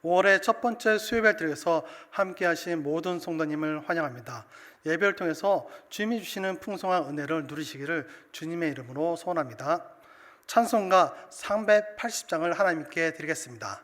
5월의 첫 번째 수요예배를 드려서 함께 하신 모든 성도님을 환영합니다. 예배를 통해서 주님이 주시는 풍성한 은혜를 누리시기를 주님의 이름으로 소원합니다. 찬송가 380장을 하나님께 드리겠습니다.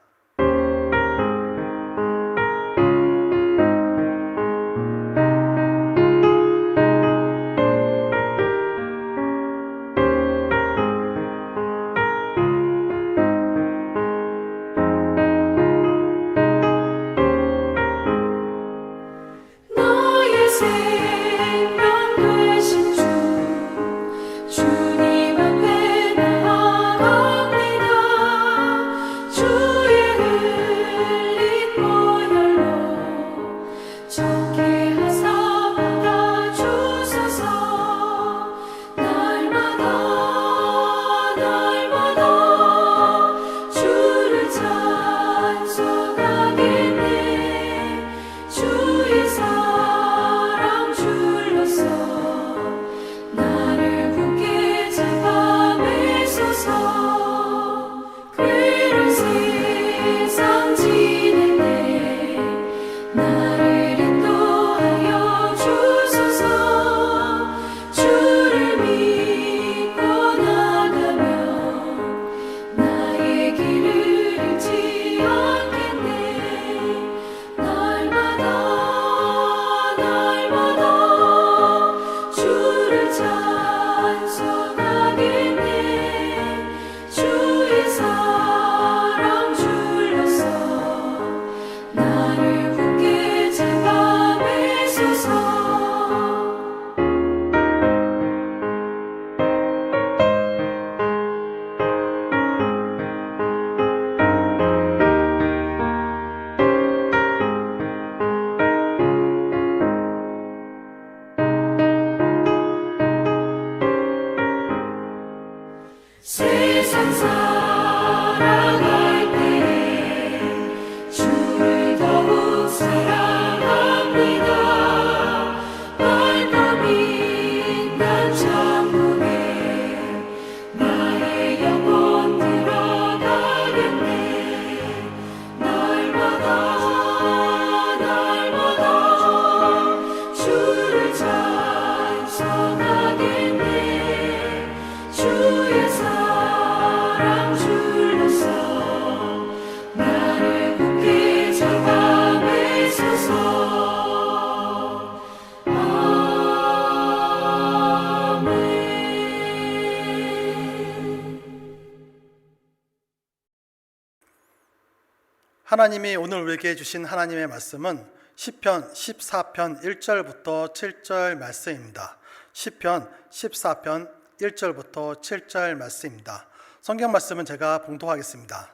하나님이 오늘 우리에게 주신 하나님의 말씀은 시편 14편 1절부터 7절 말씀입니다. 시편 14편 1절부터 7절 말씀입니다. 성경 말씀은 제가 봉독하겠습니다.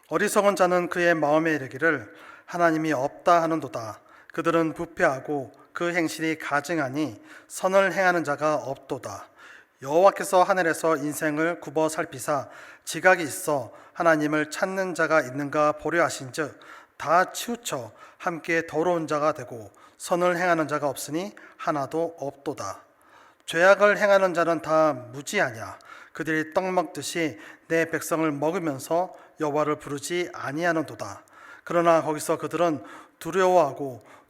어리석은 자는 그의 마음에 이르기를 하나님이 없다 하는도다. 그들은 부패하고 그 행실이 가증하니 선을 행하는 자가 없도다. 여호와께서 하늘에서 인생을 굽어 살피사 지각이 있어 하나님을 찾는 자가 있는가 보려 하신즉 다 치우쳐 함께 더러운 자가 되고 선을 행하는 자가 없으니 하나도 없도다. 죄악을 행하는 자는 다 무지하냐. 그들이 떡 먹듯이 내 백성을 먹으면서 여호와를 부르지 아니하는도다. 그러나 거기서 그들은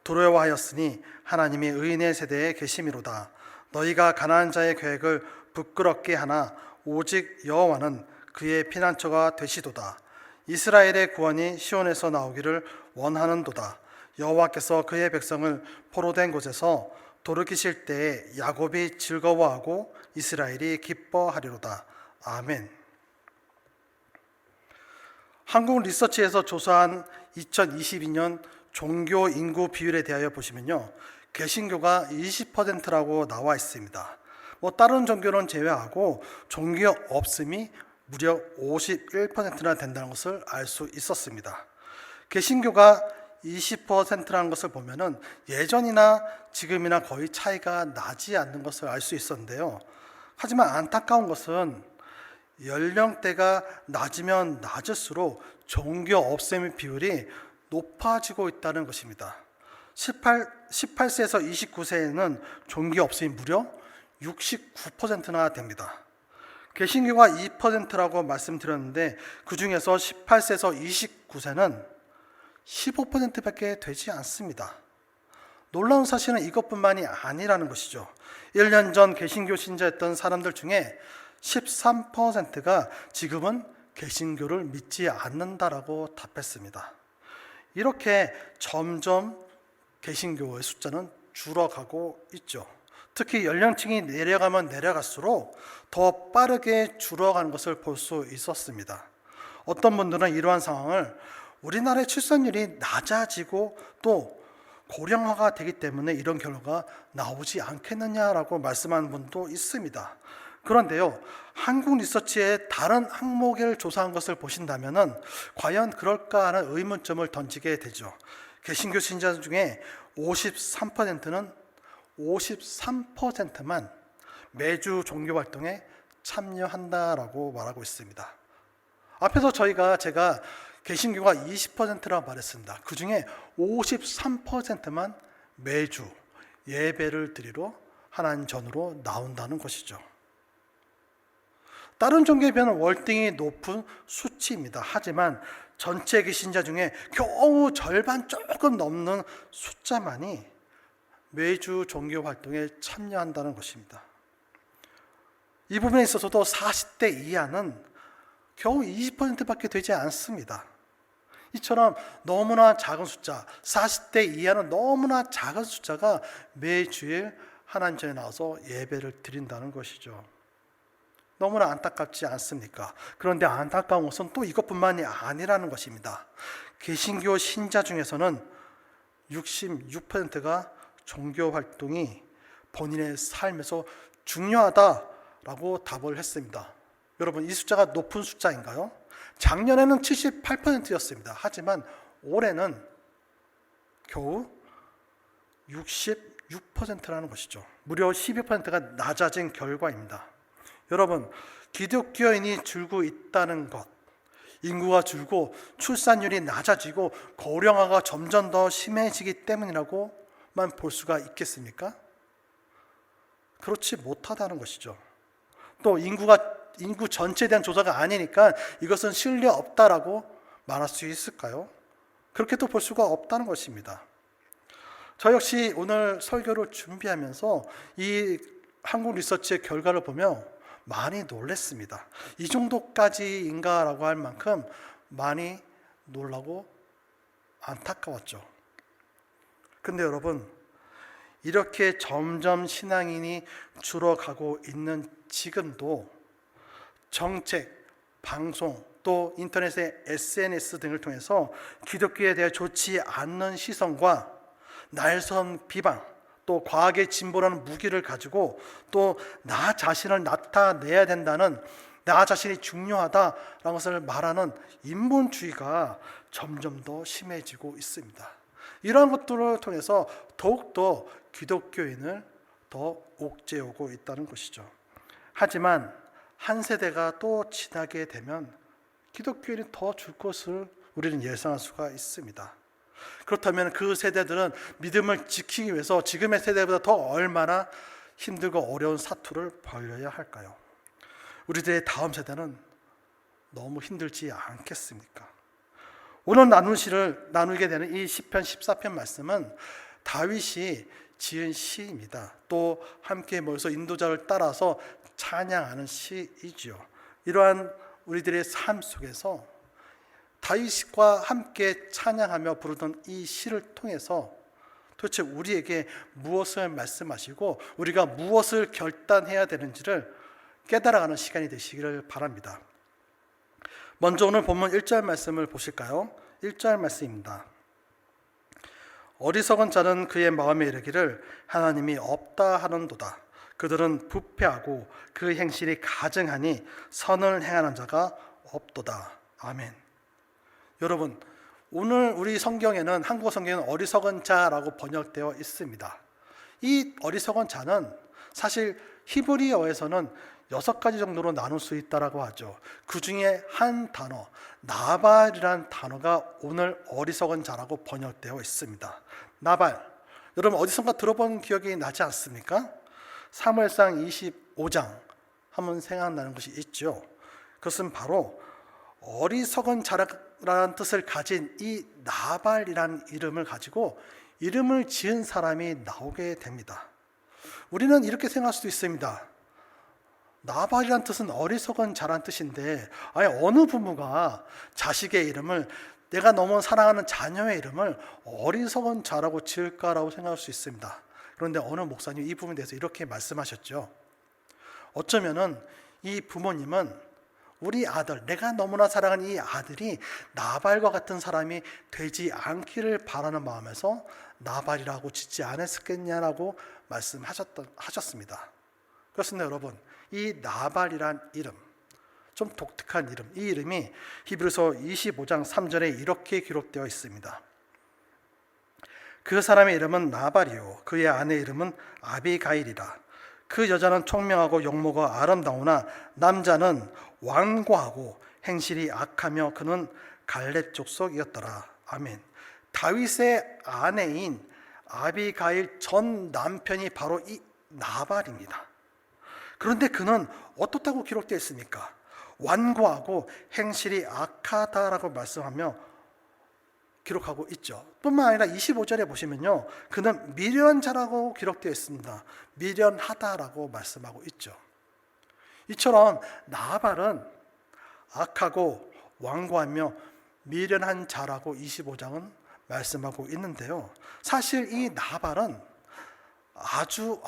두려워하였으니 하나님이 의인의 세대에 계심이로다. 너희가 가난한 자의 계획을 부끄럽게 하나 오직 여호와는 그의 피난처가 되시도다. 이스라엘의 구원이 시온에서 나오기를 원하는도다. 여호와께서 그의 백성을 포로된 곳에서 돌이키실 때에 야곱이 즐거워하고 이스라엘이 기뻐하리로다. 아멘. 한국 리서치에서 조사한 2022년 종교 인구 비율에 대하여 보시면요, 개신교가 20%라고 나와 있습니다. 다른 종교는 제외하고 종교 없음이 무려 51%나 된다는 것을 알 수 있었습니다. 개신교가 20%라는 것을 보면은 예전이나 지금이나 거의 차이가 나지 않는 것을 알 수 있었는데요. 하지만 안타까운 것은 연령대가 낮으면 낮을수록 종교 없음의 비율이 높아지고 있다는 것입니다. 18세에서 29세에는 종교 없음이 무려 69%나 됩니다. 개신교가 2%라고 말씀드렸는데 그 중에서 18세에서 29세는 15%밖에 되지 않습니다. 놀라운 사실은 이것뿐만이 아니라는 것이죠. 1년 전 개신교 신자였던 사람들 중에 13%가 지금은 개신교를 믿지 않는다라고 답했습니다. 이렇게 점점 개신교의 숫자는 줄어가고 있죠. 특히 연령층이 내려가면 내려갈수록 더 빠르게 줄어가는 것을 볼 수 있었습니다. 어떤 분들은 이러한 상황을 우리나라의 출산율이 낮아지고 또 고령화가 되기 때문에 이런 결과가 나오지 않겠느냐라고 말씀하는 분도 있습니다. 그런데요, 한국 리서치의 다른 항목을 조사한 것을 보신다면 과연 그럴까 하는 의문점을 던지게 되죠. 개신교 신자 중에 53%는 53%만 매주 종교 활동에 참여한다라고 말하고 있습니다. 앞에서 제가 개신교가 20%라고 말했습니다. 그 중에 53%만 매주 예배를 드리러 하나님 전으로 나온다는 것이죠. 다른 종교에 비하면 월등히 높은 수치입니다. 하지만 전체 개신자 중에 겨우 절반 조금 넘는 숫자만이 매주 종교 활동에 참여한다는 것입니다. 이 부분에 있어서도 40대 이하는 겨우 20%밖에 되지 않습니다. 이처럼 너무나 작은 숫자, 40대 이하는 너무나 작은 숫자가 매주일 하나님 전에 나와서 예배를 드린다는 것이죠. 너무나 안타깝지 않습니까? 그런데 안타까운 것은 또 이것뿐만이 아니라는 것입니다. 개신교 신자 중에서는 66%가 종교 활동이 본인의 삶에서 중요하다라고 답을 했습니다. 여러분, 이 숫자가 높은 숫자인가요? 작년에는 78%였습니다. 하지만 올해는 겨우 66%라는 것이죠. 무려 12%가 낮아진 결과입니다. 여러분, 기독교인이 줄고 있다는 것, 인구가 줄고 출산율이 낮아지고 고령화가 점점 더 심해지기 때문이라고만 볼 수가 있겠습니까? 그렇지 못하다는 것이죠. 또 인구 전체에 대한 조사가 아니니까 이것은 신뢰 없다라고 말할 수 있을까요? 그렇게도 볼 수가 없다는 것입니다. 저 역시 오늘 설교를 준비하면서 이 한국 리서치의 결과를 보며 많이 놀랐습니다. 이 정도까지인가라고 할 만큼 많이 놀라고 안타까웠죠. 근데 여러분, 이렇게 점점 신앙인이 줄어가고 있는 지금도 정책, 방송, 또 인터넷의 SNS 등을 통해서 기독교에 대해 좋지 않는 시선과 날선 비방, 또 과학의 진보라는 무기를 가지고 또 나 자신을 나타내야 된다는, 나 자신이 중요하다라는 것을 말하는 인본주의가 점점 더 심해지고 있습니다. 이러한 것들을 통해서 더욱더 기독교인을 더 옥죄오고 있다는 것이죠. 하지만 한 세대가 또 지나게 되면 기독교인이 더 줄 것을 우리는 예상할 수가 있습니다. 그렇다면 그 세대들은 믿음을 지키기 위해서 지금의 세대보다 더 얼마나 힘들고 어려운 사투를 벌여야 할까요? 우리들의 다음 세대는 너무 힘들지 않겠습니까? 오늘 나누게 되는 이 시편 14편 말씀은 다윗이 지은 시입니다. 또 함께 모여서 인도자를 따라서 찬양하는 시이지요. 이러한 우리들의 삶 속에서 다윗과 함께 찬양하며 부르던 이 시를 통해서 도대체 우리에게 무엇을 말씀하시고 우리가 무엇을 결단해야 되는지를 깨달아가는 시간이 되시기를 바랍니다. 먼저 오늘 본문 1절 말씀을 보실까요? 1절 말씀입니다. 어리석은 자는 그의 마음에 이르기를 하나님이 없다 하는도다. 그들은 부패하고 그 행실이 가증하니 선을 행하는 자가 없도다. 아멘. 여러분, 오늘 우리 성경에는, 한국어 성경에는 어리석은 자라고 번역되어 있습니다. 이 어리석은 자는 사실 히브리어에서는 6가지 정도로 나눌 수 있다라고 하죠. 그 중에 한 단어, 나발이라는 단어가 오늘 어리석은 자라고 번역되어 있습니다. 나발, 여러분 어디선가 들어본 기억이 나지 않습니까? 사무엘상 25장 한번 생각나는 것이 있죠. 그것은 바로 어리석은 자라라는 뜻을 가진 이 나발이라는 이름을 가지고 이름을 지은 사람이 나오게 됩니다. 우리는 이렇게 생각할 수도 있습니다. 나발이란 뜻은 어리석은 자란 뜻인데 어느 부모가 자식의 이름을, 내가 너무 사랑하는 자녀의 이름을 어리석은 자라고 지을까라고 생각할 수 있습니다. 그런데 어느 목사님 이 부분에 대해서 이렇게 말씀하셨죠. 어쩌면은 이 부모님은 우리 아들, 내가 너무나 사랑하는 이 아들이 나발과 같은 사람이 되지 않기를 바라는 마음에서 나발이라고 짓지 않았겠냐라고 말씀하셨습니다. 그렇습니다, 여러분. 이 나발이란 이름, 좀 독특한 이름, 이 이름이 히브리서 25장 3절에 이렇게 기록되어 있습니다. 그 사람의 이름은 나발이요 그의 아내 이름은 아비가일이라. 그 여자는 총명하고 용모가 아름다우나 남자는 완고하고 행실이 악하며 그는 갈렙 족속이었더라. 아멘. 다윗의 아내인 아비가일 전 남편이 바로 이 나발입니다. 그런데 그는 어떻다고 기록되어 있습니까? 완고하고 행실이 악하다라고 말씀하며 기록하고 있죠. 뿐만 아니라 25절에 보시면요, 그는 미련한 자라고 기록되어 있습니다. 미련하다라고 말씀하고 있죠. 이처럼 나발은 악하고 완고하며 미련한 자라고 25장은 말씀하고 있는데요, 사실 이 나발은 아주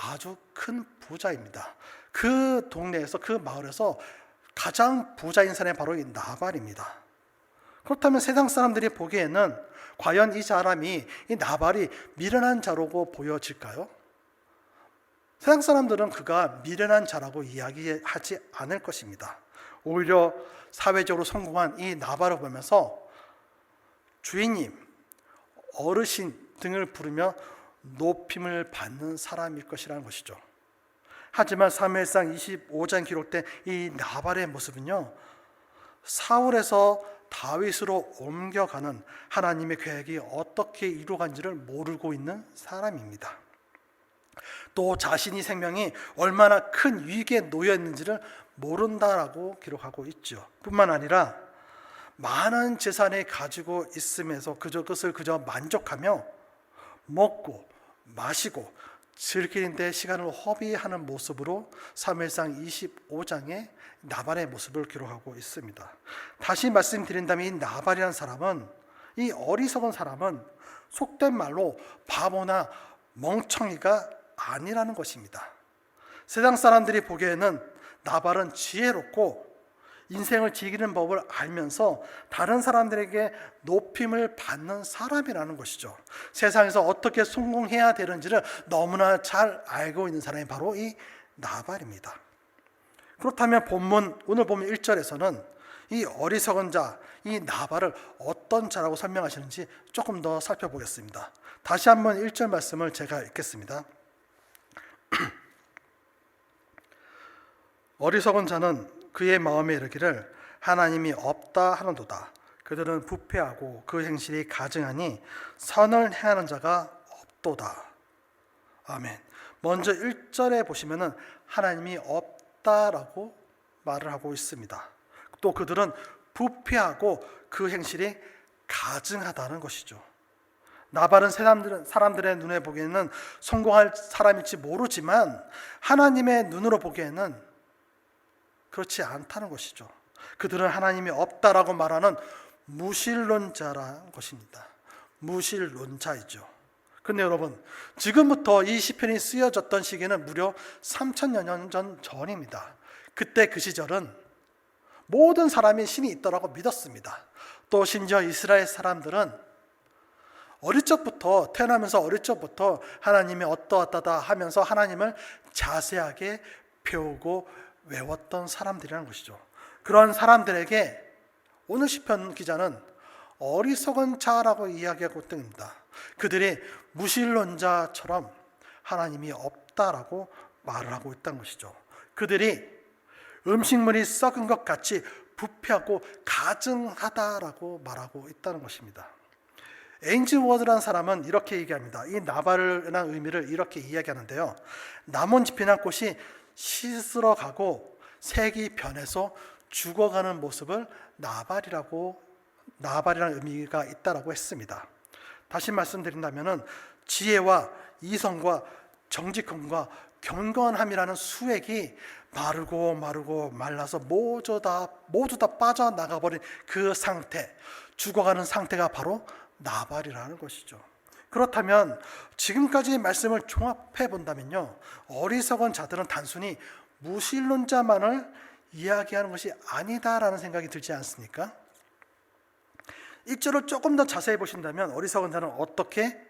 큰 부자입니다. 그 동네에서, 그 마을에서 가장 부자인 사람이 바로 이 나발입니다. 그렇다면 세상 사람들이 보기에는 과연 이 사람이, 이 나발이 미련한 자라고 보여질까요? 세상 사람들은 그가 미련한 자라고 이야기하지 않을 것입니다. 오히려 사회적으로 성공한 이 나발을 보면서 주인님, 어르신 등을 부르며 높임을 받는 사람일 것이라는 것이죠. 하지만 사무엘상 25장 기록된 이 나발의 모습은요, 사울에서 다윗으로 옮겨가는 하나님의 계획이 어떻게 이루어간지를 모르고 있는 사람입니다. 또 자신이 생명이 얼마나 큰 위기에 놓여 있는지를 모른다라고 기록하고 있죠. 뿐만 아니라 많은 재산을 가지고 있으면서 그것을 그저 만족하며 먹고 마시고 즐기는데 시간을 허비하는 모습으로 사무엘상 25장에 나발의 모습을 기록하고 있습니다. 다시 말씀드린다면 이 나발이라는 사람은, 이 어리석은 사람은 속된 말로 바보나 멍청이가 아니라는 것입니다. 세상 사람들이 보기에는 나발은 지혜롭고 인생을 즐기는 법을 알면서 다른 사람들에게 높임을 받는 사람이라는 것이죠. 세상에서 어떻게 성공해야 되는지를 너무나 잘 알고 있는 사람이 바로 이 나발입니다. 그렇다면 오늘 본문 1절에서는 이 어리석은 자, 이 나발을 어떤 자라고 설명하시는지 조금 더 살펴보겠습니다. 다시 한번 1절 말씀을 제가 읽겠습니다. 어리석은 자는 그의 마음에 이르기를 하나님이 없다 하는도다. 그들은 부패하고 그 행실이 가증하니 선을 행하는 자가 없도다. 아멘. 먼저 1절에 보시면은 하나님이 없다라고 말을 하고 있습니다. 또 그들은 부패하고 그 행실이 가증하다는 것이죠. 나발은 사람들의 눈에 보기에는 성공할 사람일지 모르지만 하나님의 눈으로 보기에는 그렇지 않다는 것이죠. 그들은 하나님이 없다라고 말하는 무신론자라는 것입니다. 무신론자이죠. 그런데 여러분, 지금부터 이 시편이 쓰여졌던 시기는 무려 3000여 년 전입니다. 그때 그 시절은 모든 사람이 신이 있더라고 믿었습니다. 또 심지어 이스라엘 사람들은 태어나면서 어릴 적부터 하나님이 어떠하다 하면서 하나님을 자세하게 배우고 외웠던 사람들이라는 것이죠. 그런 사람들에게 오늘 시편 기자는 어리석은 자라고 이야기하고 있습니다. 그들이 무신론자처럼 하나님이 없다라고 말을 하고 있다는 것이죠. 그들이 음식물이 썩은 것 같이 부패하고 가증하다라고 말하고 있다는 것입니다. 에인즈워드라는 사람은 이렇게 얘기합니다. 이 나발이라는 의미를 이렇게 이야기하는데요, 나뭇잎이나 꽃이 시들어 가고 색이 변해서 죽어가는 모습을 나발이라는 의미가 있다라고 했습니다. 다시 말씀드린다면은 지혜와 이성과 정직함과 경건함이라는 수액이 마르고 말라서 모두 다 빠져나가버린 그 상태, 죽어가는 상태가 바로 나발이라는 것이죠. 그렇다면 지금까지 말씀을 종합해 본다면요, 어리석은 자들은 단순히 무신론자만을 이야기하는 것이 아니다라는 생각이 들지 않습니까? 1절을 조금 더 자세히 보신다면 어리석은 자는 어떻게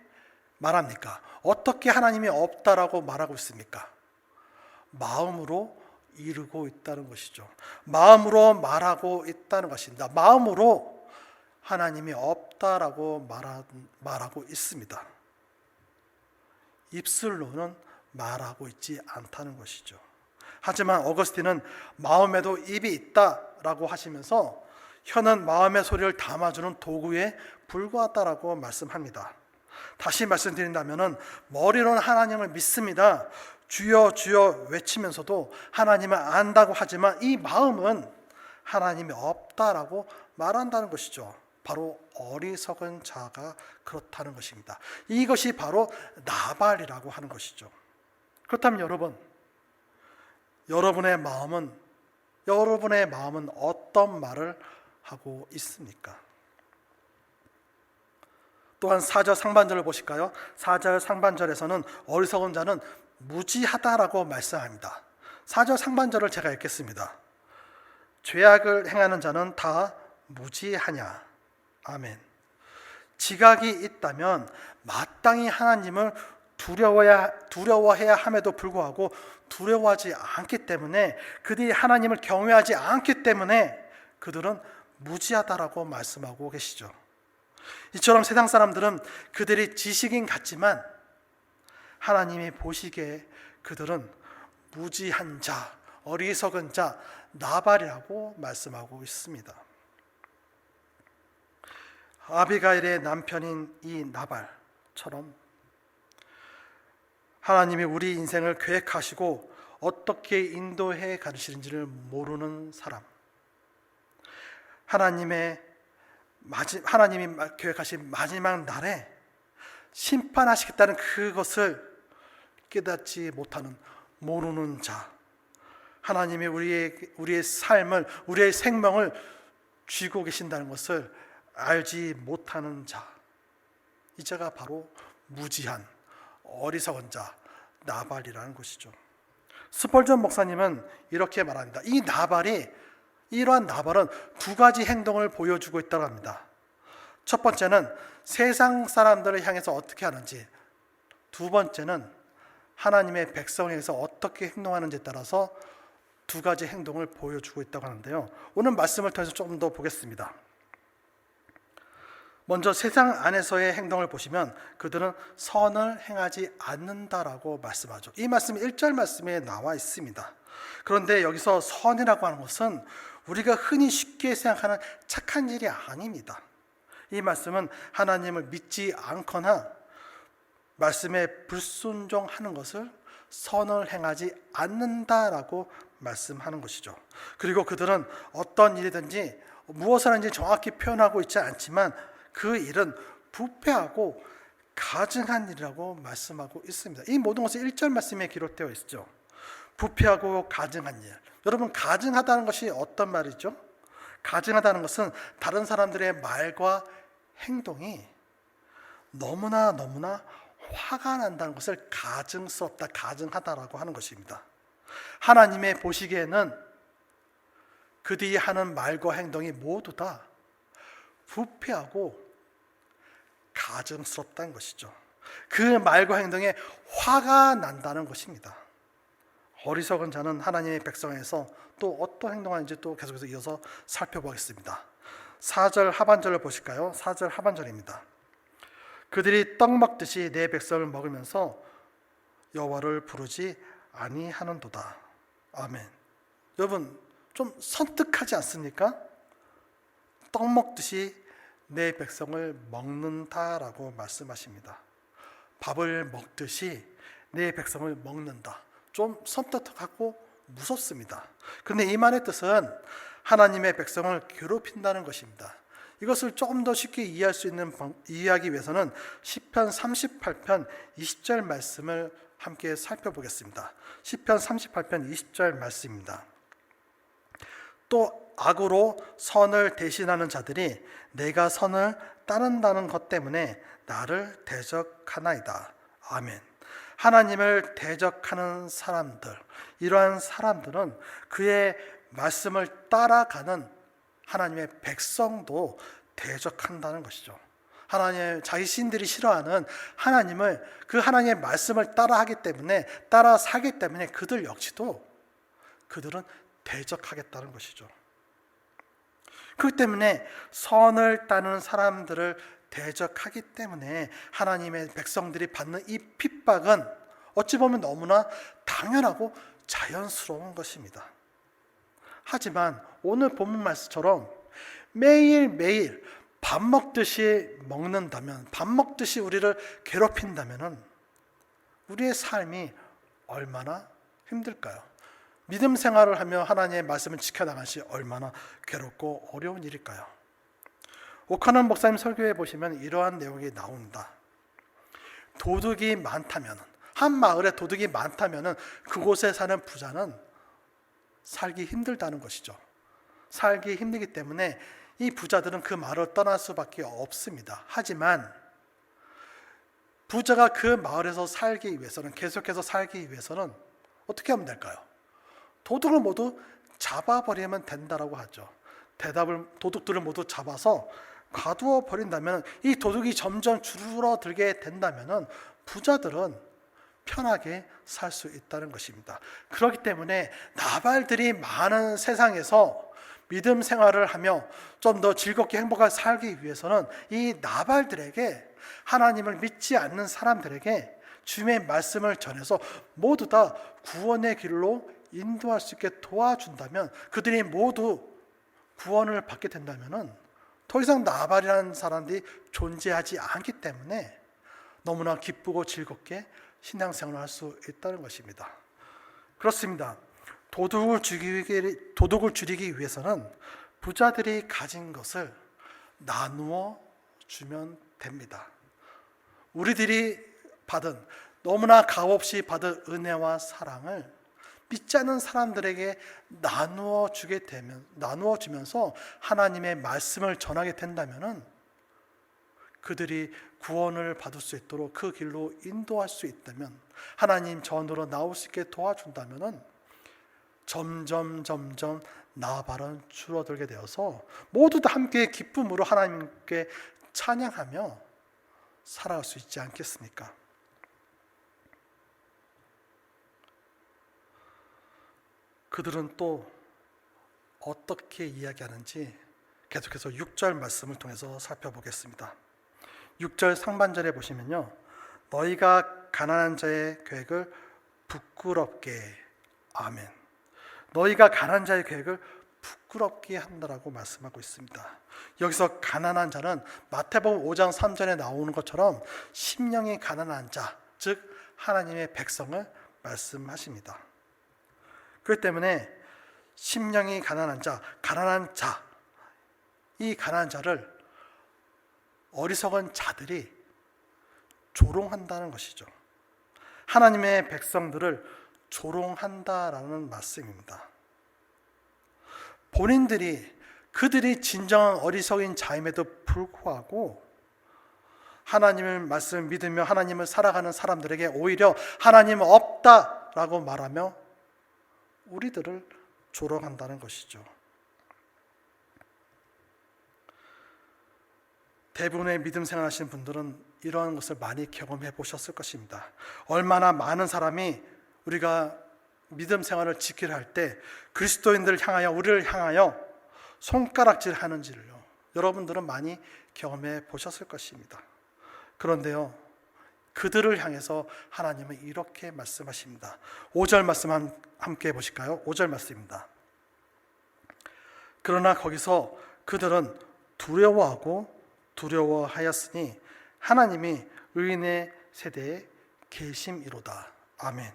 말합니까? 어떻게 하나님이 없다라고 말하고 있습니까? 마음으로 이루고 있다는 것이죠. 마음으로 말하고 있다는 것입니다. 마음으로 하나님이 없다라고 말하고 있습니다. 입술로는 말하고 있지 않다는 것이죠. 하지만 어거스틴은 마음에도 입이 있다라고 하시면서 혀는 마음의 소리를 담아주는 도구에 불과하다라고 말씀합니다. 다시 말씀드린다면 머리로는 하나님을 믿습니다. 주여 주여 외치면서도 하나님을 안다고 하지만 이 마음은 하나님이 없다라고 말한다는 것이죠. 바로 어리석은 자가 그렇다는 것입니다. 이것이 바로 나발이라고 하는 것이죠. 그렇다면 여러분의 마음은 어떤 말을 하고 있습니까? 또한 4절 상반절을 보실까요? 4절 상반절에서는 어리석은 자는 무지하다라고 말씀합니다. 4절 상반절을 제가 읽겠습니다. 죄악을 행하는 자는 다 무지하냐? 아멘. 지각이 있다면 마땅히 하나님을 두려워해야 함에도 불구하고 두려워하지 않기 때문에, 그들이 하나님을 경외하지 않기 때문에 그들은 무지하다라고 말씀하고 계시죠. 이처럼 세상 사람들은 그들이 지식인 같지만 하나님이 보시기에 그들은 무지한 자, 어리석은 자, 나발이라고 말씀하고 있습니다. 아비가일의 남편인 이 나발처럼 하나님이 우리 인생을 계획하시고 어떻게 인도해 가시는지를 모르는 사람, 하나님이 계획하신 마지막 날에 심판하시겠다는 그것을 깨닫지 못하는, 모르는 자, 하나님이 우리의 삶을, 우리의 생명을 쥐고 계신다는 것을 알지 못하는 자, 이 자가 바로 무지한 어리석은 자, 나발이라는 것이죠. 스펄전 목사님은 이렇게 말합니다. 이러한 나발은 두 가지 행동을 보여주고 있다고 합니다. 첫 번째는 세상 사람들을 향해서 어떻게 하는지, 두 번째는 하나님의 백성에 대해서 어떻게 행동하는지에 따라서 두 가지 행동을 보여주고 있다고 하는데요, 오늘 말씀을 통해서 조금 더 보겠습니다. 먼저 세상 안에서의 행동을 보시면 그들은 선을 행하지 않는다라고 말씀하죠. 이 말씀이 1절 말씀에 나와 있습니다. 그런데 여기서 선이라고 하는 것은 우리가 흔히 쉽게 생각하는 착한 일이 아닙니다. 이 말씀은 하나님을 믿지 않거나 말씀에 불순종하는 것을 선을 행하지 않는다라고 말씀하는 것이죠. 그리고 그들은 어떤 일이든지 무엇을 하는지 정확히 표현하고 있지 않지만 그 일은 부패하고 가증한 일이라고 말씀하고 있습니다. 이 모든 것이 1절 말씀에 기록되어 있죠. 부패하고 가증한 일. 여러분, 가증하다는 것이 어떤 말이죠? 가증하다는 것은 다른 사람들의 말과 행동이 너무나 화가 난다는 것을 가증스럽다, 가증하다라고 하는 것입니다. 하나님의 보시기에는 그들이 하는 말과 행동이 모두 다 부패하고 가증스럽다는 것이죠. 그 말과 행동에 화가 난다는 것입니다. 어리석은 자는 하나님의 백성에서 또 어떤 행동하는지 또 계속해서 이어서 살펴보겠습니다. 4절 하반절을 보실까요? 4절 하반절입니다. 그들이 떡 먹듯이 내 백성을 먹으면서 여호와를 부르지 아니하는도다. 아멘. 여러분, 좀 선뜻하지 않습니까? 떡 먹듯이 내 백성을 먹는다라고 말씀하십니다. 밥을 먹듯이 내 백성을 먹는다. 좀 섬뜩하고 무섭습니다. 그런데 이 말의 뜻은 하나님의 백성을 괴롭힌다는 것입니다. 이것을 조금 더 쉽게 이해하기 위해서는 시편 38편 20절 말씀을 함께 살펴보겠습니다. 시편 38편 20절 말씀입니다. 또 악으로 선을 대신하는 자들이 내가 선을 따른다는 것 때문에 나를 대적하나이다. 아멘. 하나님을 대적하는 사람들, 이러한 사람들은 그의 말씀을 따라가는 하나님의 백성도 대적한다는 것이죠. 하나님 자신들이 싫어하는 하나님을, 그 하나님의 말씀을 따라하기 때문에, 따라 살기 때문에 그들 역시도 그들은 대적하겠다는 것이죠. 그렇기 때문에 선을 따르는 사람들을 대적하기 때문에 하나님의 백성들이 받는 이 핍박은 어찌 보면 너무나 당연하고 자연스러운 것입니다. 하지만 오늘 본문 말씀처럼 매일매일 밥 먹듯이 먹는다면, 밥 먹듯이 우리를 괴롭힌다면 우리의 삶이 얼마나 힘들까요? 믿음 생활을 하며 하나님의 말씀을 지켜나가시 얼마나 괴롭고 어려운 일일까요? 오카넌 목사님 설교에 보시면 이러한 내용이 나온다. 도둑이 많다면, 한 마을에 도둑이 많다면 그곳에 사는 부자는 살기 힘들다는 것이죠. 살기 힘들기 때문에 이 부자들은 그 마을을 떠날 수밖에 없습니다. 하지만 부자가 그 마을에서 살기 위해서는, 계속해서 살기 위해서는 어떻게 하면 될까요? 도둑을 모두 잡아버리면 된다라고 하죠. 도둑들을 모두 잡아서 가두어 버린다면, 이 도둑이 점점 줄어들게 된다면 부자들은 편하게 살 수 있다는 것입니다. 그렇기 때문에 나발들이 많은 세상에서 믿음 생활을 하며 좀 더 즐겁게 행복하게 살기 위해서는 이 나발들에게, 하나님을 믿지 않는 사람들에게 주님의 말씀을 전해서 모두 다 구원의 길로 인도할 수 있게 도와준다면, 그들이 모두 구원을 받게 된다면 더 이상 나발이라는 사람들이 존재하지 않기 때문에 너무나 기쁘고 즐겁게 신앙생활을 할 수 있다는 것입니다. 그렇습니다. 도둑을 줄이기 위해서는 부자들이 가진 것을 나누어 주면 됩니다. 우리들이 받은, 너무나 값없이 받은 은혜와 사랑을 믿지 않는 사람들에게 나누어 주면서 하나님의 말씀을 전하게 된다면 그들이 구원을 받을 수 있도록 그 길로 인도할 수 있다면, 하나님 전으로 나올 수 있게 도와준다면 점점 나발은 줄어들게 되어서 모두 다 함께 기쁨으로 하나님께 찬양하며 살아갈 수 있지 않겠습니까? 그들은 또 어떻게 이야기하는지 계속해서 6절 말씀을 통해서 살펴보겠습니다. 6절 상반절에 보시면요, 너희가 가난한 자의 계획을 부끄럽게, 아멘. 너희가 가난한 자의 계획을 부끄럽게 한다라고 말씀하고 있습니다. 여기서 가난한 자는 마태복음 5장 3절에 나오는 것처럼 심령이 가난한 자, 즉 하나님의 백성을 말씀하십니다. 그렇기 때문에 심령이 가난한 자, 이 가난한 자를 어리석은 자들이 조롱한다는 것이죠. 하나님의 백성들을 조롱한다라는 말씀입니다. 그들이 진정한 어리석인 자임에도 불구하고 하나님의 말씀을 믿으며 하나님을 살아가는 사람들에게 오히려 하나님은 없다라고 말하며 우리들을 조롱한다는 것이죠. 대부분의 믿음 생활하시는 분들은 이러한 것을 많이 경험해 보셨을 것입니다. 얼마나 많은 사람이 우리가 믿음 생활을 지키려 할 때 그리스도인들을 향하여, 우리를 향하여 손가락질 하는지를요, 여러분들은 많이 경험해 보셨을 것입니다. 그런데요, 그들을 향해서 하나님은 이렇게 말씀하십니다. 5절 말씀 함께 보실까요? 5절 말씀입니다. 그러나 거기서 그들은 두려워하였으니 하나님이 의인의 세대에 계심이로다. 아멘.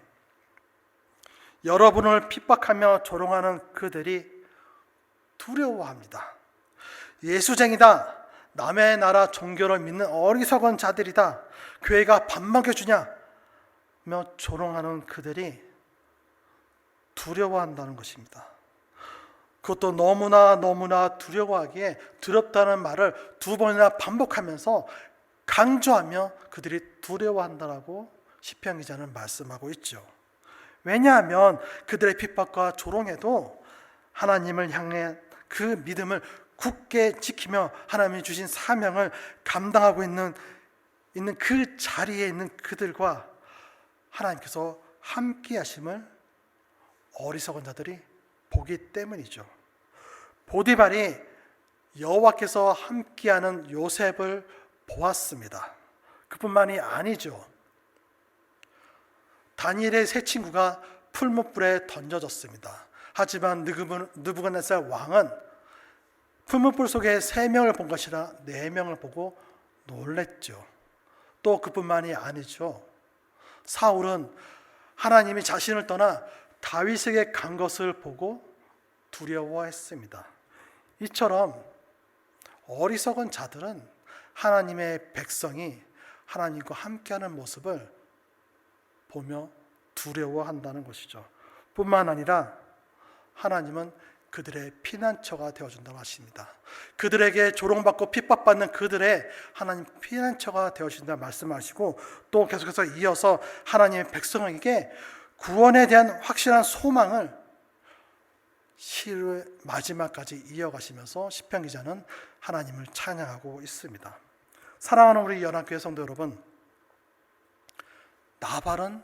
여러분을 핍박하며 조롱하는 그들이 두려워합니다. 예수쟁이다, 남의 나라 종교를 믿는 어리석은 자들이다, 교회가 밥 먹여주냐며 조롱하는 그들이 두려워한다는 것입니다. 그것도 너무나 두려워하기에 두렵다는 말을 두 번이나 반복하면서 강조하며 그들이 두려워한다라고 시편 기자는 말씀하고 있죠. 왜냐하면 그들의 핍박과 조롱에도 하나님을 향해 그 믿음을 굳게 지키며 하나님이 주신 사명을 감당하고 있는 그 자리에 있는 그들과 하나님께서 함께 하심을 어리석은 자들이 보기 때문이죠. 보디발이 여호와께서 함께하는 요셉을 보았습니다. 그뿐만이 아니죠. 다니엘의 세 친구가 풀무불에 던져졌습니다. 하지만 느부갓네살 왕은 풀무불 속에 3명을 본 것이라 4명을 보고 놀랬죠. 또 그뿐만이 아니죠. 사울은 하나님이 자신을 떠나 다윗에게 간 것을 보고 두려워했습니다. 이처럼 어리석은 자들은 하나님의 백성이 하나님과 함께하는 모습을 보며 두려워한다는 것이죠. 뿐만 아니라 하나님은 그들의 피난처가 되어준다고 하십니다. 그들에게 조롱받고 핍박받는 그들의 하나님 피난처가 되어준다 말씀하시고, 또 계속해서 이어서 하나님의 백성에게 구원에 대한 확실한 소망을 시의 마지막까지 이어가시면서 시편 기자는 하나님을 찬양하고 있습니다. 사랑하는 우리 연합교회 성도 여러분, 나발은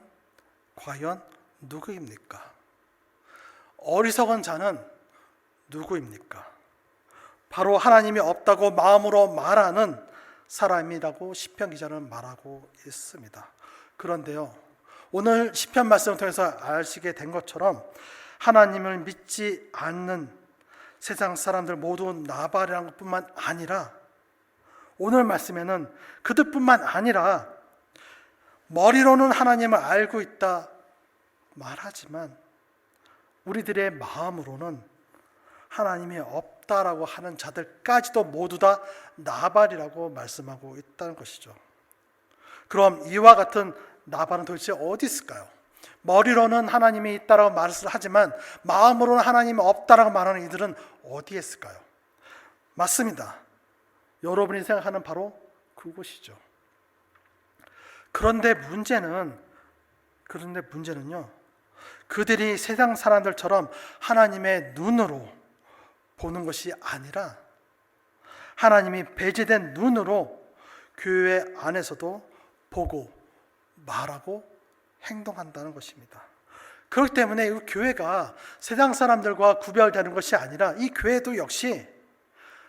과연 누구입니까? 어리석은 자는 누구입니까? 바로 하나님이 없다고 마음으로 말하는 사람이라고 시편 기자는 말하고 있습니다. 그런데요, 오늘 시편 말씀을 통해서 아시게 된 것처럼 하나님을 믿지 않는 세상 사람들 모두 나발이라는 것뿐만 아니라, 오늘 말씀에는 그들뿐만 아니라 머리로는 하나님을 알고 있다 말하지만 우리들의 마음으로는 하나님이 없다라고 하는 자들까지도 모두 다 나발이라고 말씀하고 있다는 것이죠. 그럼 이와 같은 나발은 도대체 어디 있을까요? 머리로는 하나님이 있다라고 말을 하지만 마음으로는 하나님이 없다라고 말하는 이들은 어디에 있을까요? 맞습니다. 여러분이 생각하는 바로 그곳이죠. 그런데 문제는요, 그들이 세상 사람들처럼 하나님의 눈으로 보는 것이 아니라 하나님이 배제된 눈으로 교회 안에서도 보고 말하고 행동한다는 것입니다. 그렇기 때문에 이 교회가 세상 사람들과 구별되는 것이 아니라 이 교회도 역시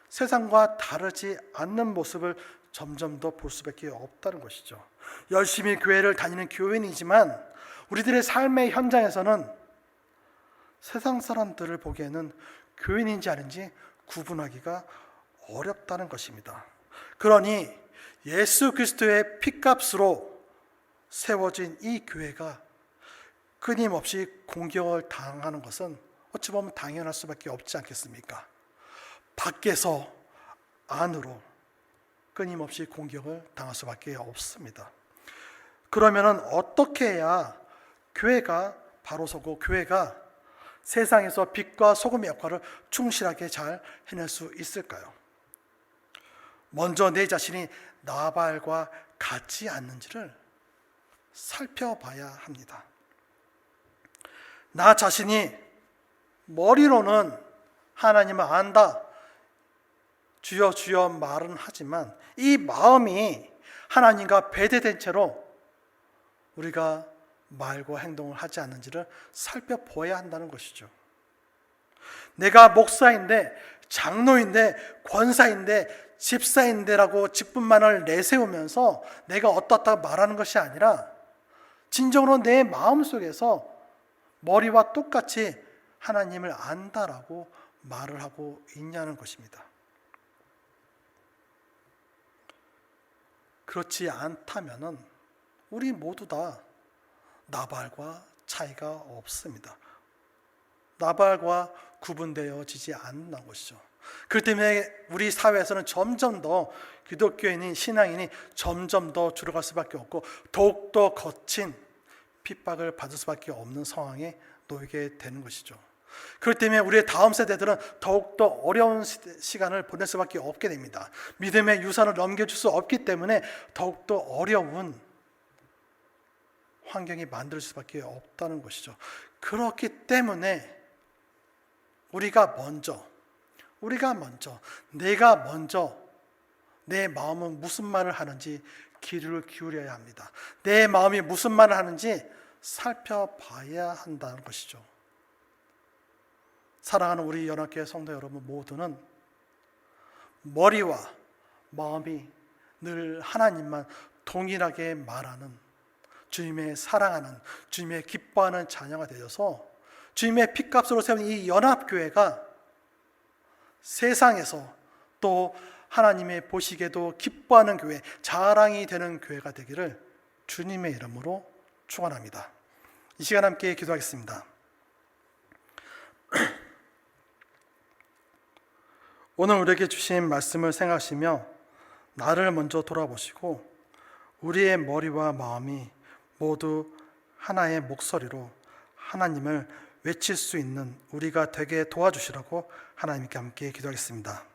세상과 다르지 않는 모습을 점점 더 볼 수밖에 없다는 것이죠. 열심히 교회를 다니는 교인이지만 우리들의 삶의 현장에서는 세상 사람들을 보기에는 교인인지 아닌지 구분하기가 어렵다는 것입니다. 그러니 예수 그리스도의 피값으로 세워진 이 교회가 끊임없이 공격을 당하는 것은 어찌 보면 당연할 수밖에 없지 않겠습니까? 밖에서 안으로 끊임없이 공격을 당할 수밖에 없습니다. 그러면 어떻게 해야 교회가 바로 서고 교회가 세상에서 빛과 소금의 역할을 충실하게 잘 해낼 수 있을까요? 먼저 내 자신이 나발과 같지 않는지를 살펴봐야 합니다. 나 자신이 머리로는 하나님을 안다, 주여 주여 말은 하지만 이 마음이 하나님과 배제된 채로 우리가 말과 행동을 하지 않는지를 살펴보아야 한다는 것이죠. 내가 목사인데, 장로인데, 권사인데, 집사인데라고 직분만을 내세우면서 내가 어떻다 말하는 것이 아니라 진정으로 내 마음속에서 머리와 똑같이 하나님을 안다라고 말을 하고 있냐는 것입니다. 그렇지 않다면은 우리 모두 다 나발과 차이가 없습니다. 나발과 구분되어지지 않는 것이죠. 그렇기 때문에 우리 사회에서는 점점 더 기독교인이 신앙인이 점점 더 줄어갈 수밖에 없고 더욱더 거친 핍박을 받을 수밖에 없는 상황에 놓이게 되는 것이죠. 그렇기 때문에 우리의 다음 세대들은 더욱더 어려운 시간을 보낼 수밖에 없게 됩니다. 믿음의 유산을 넘겨줄 수 없기 때문에 더욱더 어려운 환경이 만들 수밖에 없다는 것이죠. 그렇기 때문에 내가 먼저 내 마음은 무슨 말을 하는지 귀를 기울여야 합니다. 내 마음이 무슨 말을 하는지 살펴봐야 한다는 것이죠. 사랑하는 우리 연합교회 성도 여러분 모두는 머리와 마음이 늘 하나님만 동일하게 말하는 주님의 사랑하는 주님의 기뻐하는 자녀가 되어서 주님의 핏값으로 세운 이 연합교회가 세상에서 또 하나님의 보시기에도 기뻐하는 교회, 자랑이 되는 교회가 되기를 주님의 이름으로 축원합니다. 이 시간 함께 기도하겠습니다. 오늘 우리에게 주신 말씀을 생각하시며 나를 먼저 돌아보시고 우리의 머리와 마음이 모두 하나의 목소리로 하나님을 외칠 수 있는 우리가 되게 도와주시라고 하나님께 함께 기도하겠습니다.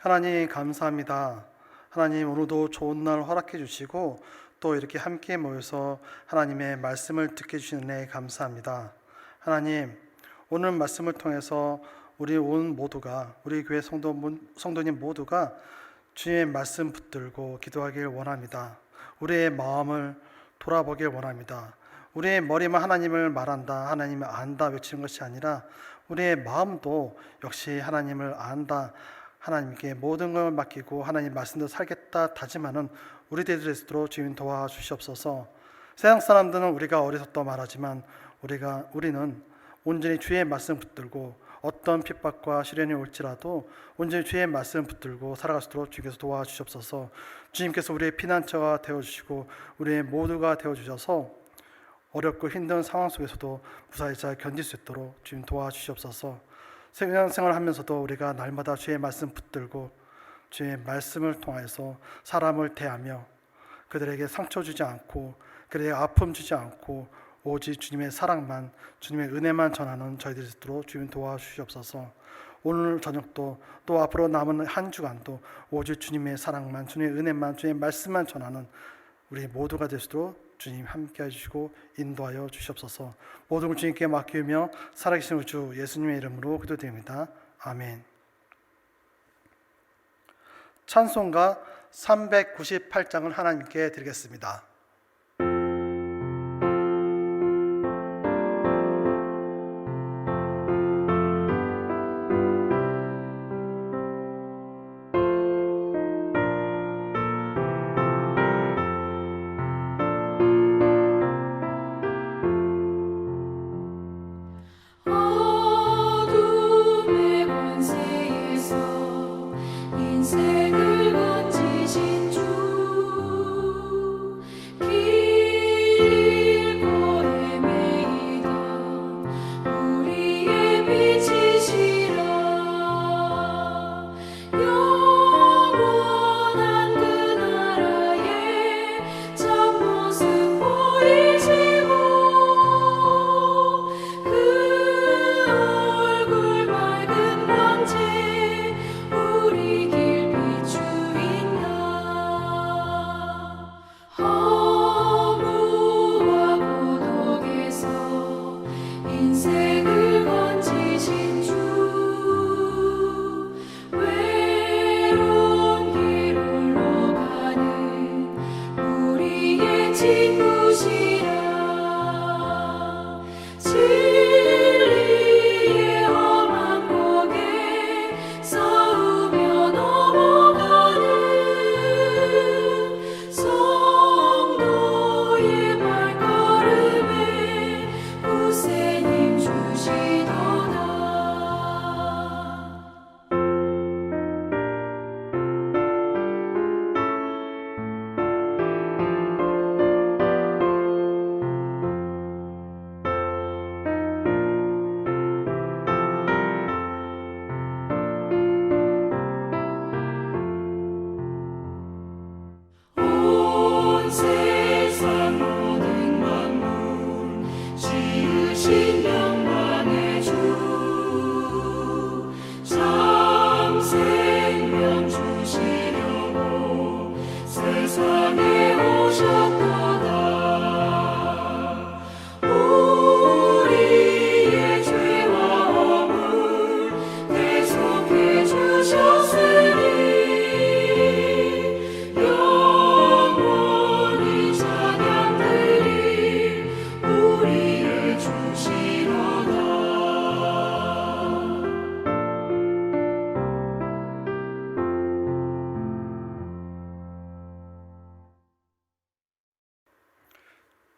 하나님 감사합니다. 하나님 오늘도 좋은 날 허락해 주시고 또 이렇게 함께 모여서 하나님의 말씀을 듣게 해주시는 은혜에 감사합니다. 하나님 오늘 말씀을 통해서 우리 온 모두가 우리 교회 성도님 모두가 주의 말씀 붙들고 기도하길 원합니다. 우리의 마음을 돌아보길 원합니다. 우리의 머리만 하나님을 말한다, 하나님을 안다 외치는 것이 아니라 우리의 마음도 역시 하나님을 안다, 하나님께 모든 걸 맡기고 하나님 말씀대로 살겠다 다짐하는 우리들이 될 수 있도록 주님 도와주시옵소서. 세상 사람들은 우리가 어리석다 말하지만 우리는 온전히 주의 말씀 붙들고 어떤 핍박과 시련이 올지라도 온전히 주의 말씀 붙들고 살아갈 수 있도록 주님께서 도와주시옵소서. 주님께서 우리의 피난처가 되어주시고 우리의 모두가 되어주셔서 어렵고 힘든 상황 속에서도 무사히 잘 견딜 수 있도록 주님 도와주시옵소서. 생활을 하면서도 우리가 날마다 주의 말씀 붙들고 주의 말씀을 통해서 사람을 대하며 그들에게 상처 주지 않고 그들에게 아픔 주지 않고 오직 주님의 사랑만, 주님의 은혜만 전하는 저희들이 있도록 주님 도와주시옵소서. 오늘 저녁도 또 앞으로 남은 한 주간도 오직 주님의 사랑만, 주님의 은혜만, 주님의 말씀만 전하는 우리 모두가 될 수 있도록 주님 함께 해주시고 인도하여 주시옵소서. 모든 걸 주님께 맡기며 살아계신 우리 주 예수님의 이름으로 기도드립니다. 아멘. 찬송가 398장을 하나님께 드리겠습니다.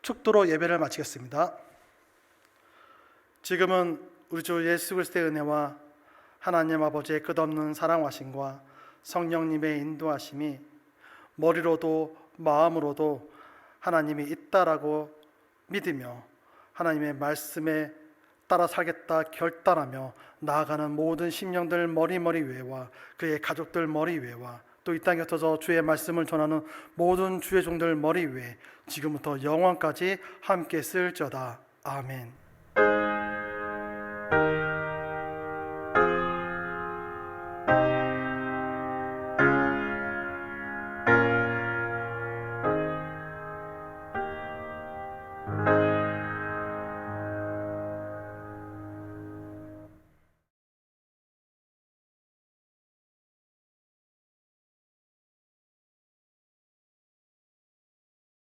축도로 예배를 마치겠습니다. 지금은 우리 주 예수 그리스도의 은혜와 하나님 아버지의 끝없는 사랑하심과 성령님의 인도하심이 머리로도 마음으로도 하나님이 있다라고 믿으며 하나님의 말씀에 따라 살겠다 결단하며 나아가는 모든 심령들 머리 위에와 그의 가족들 머리 위에와 또 이 땅에 흩어져 주의 말씀을 전하는 모든 주의 종들 머리 위에 지금부터 영원까지 함께 쓸지어다. 아멘.